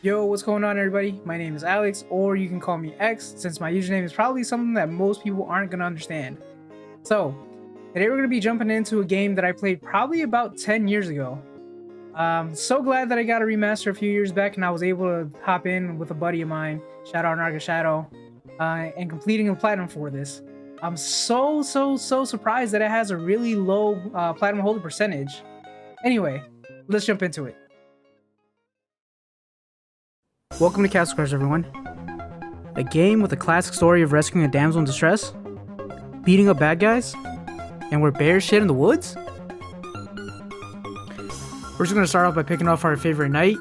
Yo, what's going on, everybody? My name is Alex, or you can call me X, since my username is probably something that most people aren't going to understand. So, today we're going to be jumping into a game that I played probably about 10 years ago. So glad that I got a remaster a few years back and I was able to hop in with a buddy of mine, shout out Narga Shadow, and completing a platinum for this. I'm so surprised that it has a really low platinum holder percentage. Anyway, let's jump into it. Welcome to Castle Crashers, everyone. A game with a classic story of rescuing a damsel in distress, beating up bad guys, and where bears shit in the woods? We're just gonna start off by picking off our favorite knight.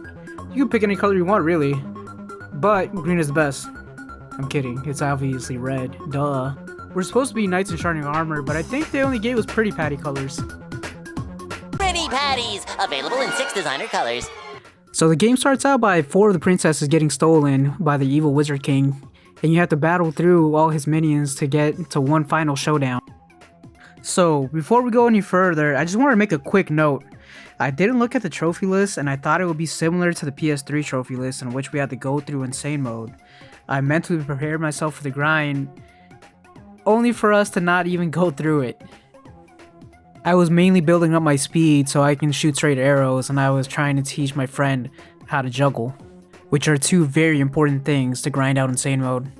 You can pick any color you want, really, but green is the best. I'm kidding, it's obviously red, duh. We're supposed to be knights in shining armor, but I think they only gave us pretty patty colors. Pretty patties, available in 6 designer colors. So the game starts out by 4 of the princesses getting stolen by the evil Wizard King, and you have to battle through all his minions to get to one final showdown. So before we go any further, I just want to make a quick note. I didn't look at the trophy list and I thought it would be similar to the PS3 trophy list in which we had to go through insane mode. I mentally prepared myself for the grind, only for us to not even go through it. I was mainly building up my speed so I can shoot straight arrows, and I was trying to teach my friend how to juggle, which are two very important things to grind out insane mode.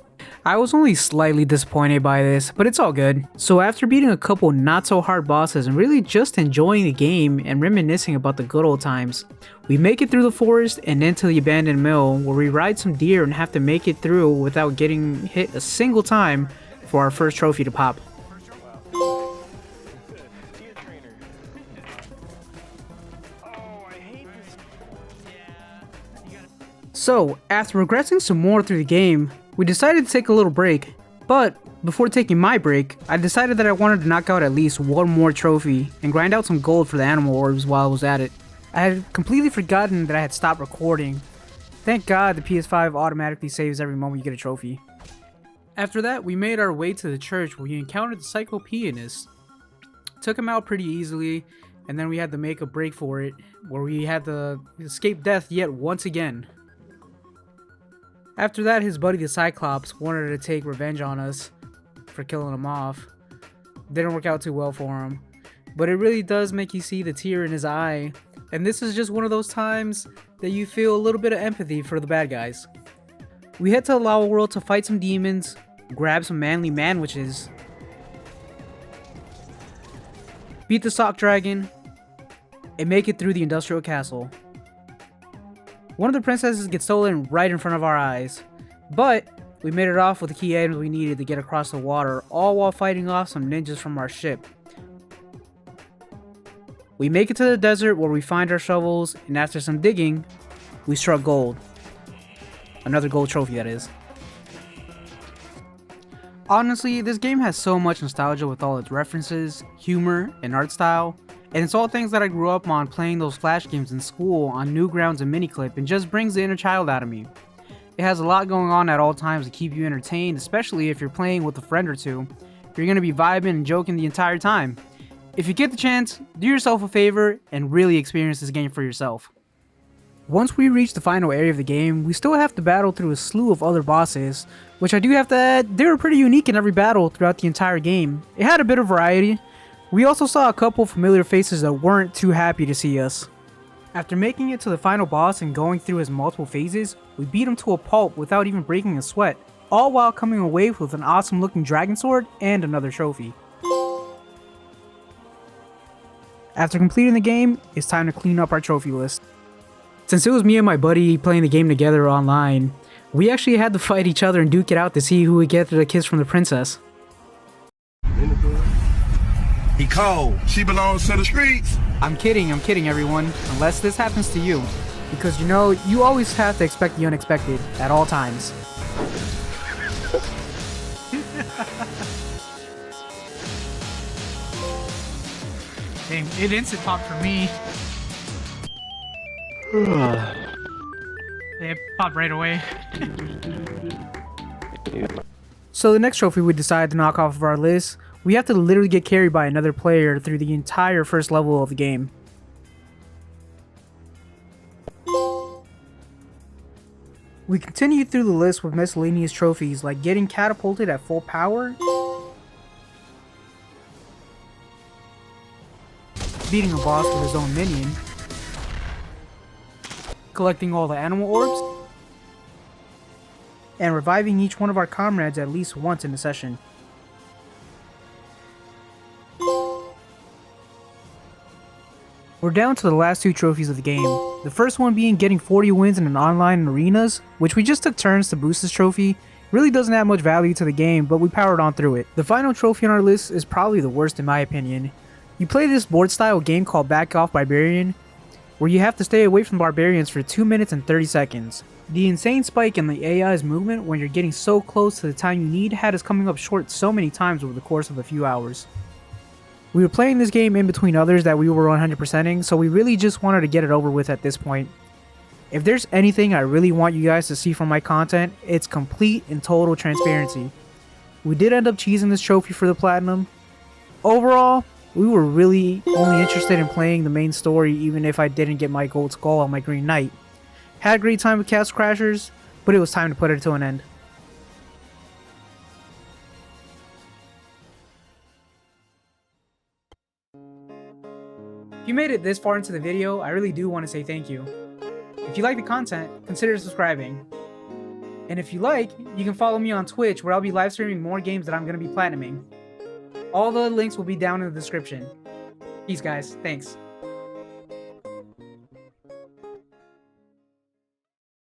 I was only slightly disappointed by this, but it's all good. So after beating a couple not so hard bosses and really just enjoying the game and reminiscing about the good old times, we make it through the forest and into the abandoned mill where we ride some deer and have to make it through without getting hit a single time for our first trophy to pop. So, after progressing some more through the game, we decided to take a little break, but before taking my break, I decided that I wanted to knock out at least one more trophy and grind out some gold for the animal orbs while I was at it. I had completely forgotten that I had stopped recording. Thank God the PS5 automatically saves every moment you get a trophy. After that, we made our way to the church where we encountered the Psycho-Pianist. Took him out pretty easily, and then we had to make a break for it, where we had to escape death yet once again. After that, his buddy the Cyclops wanted to take revenge on us for killing him off. Didn't work out too well for him, but it really does make you see the tear in his eye, and this is just one of those times that you feel a little bit of empathy for the bad guys. We head to Lava World to fight some demons, grab some manly manwiches, beat the Sock Dragon, and make it through the Industrial Castle. One of the princesses gets stolen right in front of our eyes, but we made it off with the key items we needed to get across the water, all while fighting off some ninjas from our ship. We make it to the desert where we find our shovels, and after some digging, we struck gold. Another gold trophy, that is. Honestly, this game has so much nostalgia with all its references, humor, and art style. And it's all things that I grew up on playing those Flash games in school on Newgrounds and Miniclip, and just brings the inner child out of me. It has a lot going on at all times to keep you entertained, especially if you're playing with a friend or two. You're going to be vibing and joking the entire time. If you get the chance, do yourself a favor and really experience this game for yourself. Once we reach the final area of the game, we still have to battle through a slew of other bosses, which I do have to add, they were pretty unique in every battle throughout the entire game. It had a bit of variety. We also saw a couple familiar faces that weren't too happy to see us. After making it to the final boss and going through his multiple phases, we beat him to a pulp without even breaking a sweat, all while coming away with an awesome looking dragon sword and another trophy. After completing the game, it's time to clean up our trophy list. Since it was me and my buddy playing the game together online, we actually had to fight each other and duke it out to see who would get the kiss from the princess. He cold. She belongs to the streets. I'm kidding everyone, unless this happens to you. Because you know, you always have to expect the unexpected at all times. Dang, it instant popped for me. It popped right away. So the next trophy we decided to knock off of our list, we have to literally get carried by another player through the entire first level of the game. We continue through the list with miscellaneous trophies like getting catapulted at full power, beating a boss with his own minion, collecting all the animal orbs, and reviving each one of our comrades at least once in a session. We're down to the last 2 trophies of the game, the first one being getting 40 wins in an online arenas, which we just took turns to boost this trophy. Really doesn't add much value to the game, but we powered on through it. The final trophy on our list is probably the worst in my opinion. You play this board style game called Back Off Barbarian, where you have to stay away from barbarians for 2 minutes and 30 seconds. The insane spike in the AI's movement when you're getting so close to the time you need had us coming up short so many times over the course of a few hours. We were playing this game in between others that we were 100%ing, so we really just wanted to get it over with at this point. If there's anything I really want you guys to see from my content, it's complete and total transparency. We did end up cheesing this trophy for the platinum. Overall, we were really only interested in playing the main story even if I didn't get my gold skull on my Green Knight. Had a great time with Castle Crashers, but it was time to put it to an end. If you made it this far into the video, I really do want to say thank you. If you like the content, consider subscribing. And if you like, you can follow me on Twitch where I'll be live streaming more games that I'm going to be platinuming. All the links will be down in the description. Peace guys, thanks.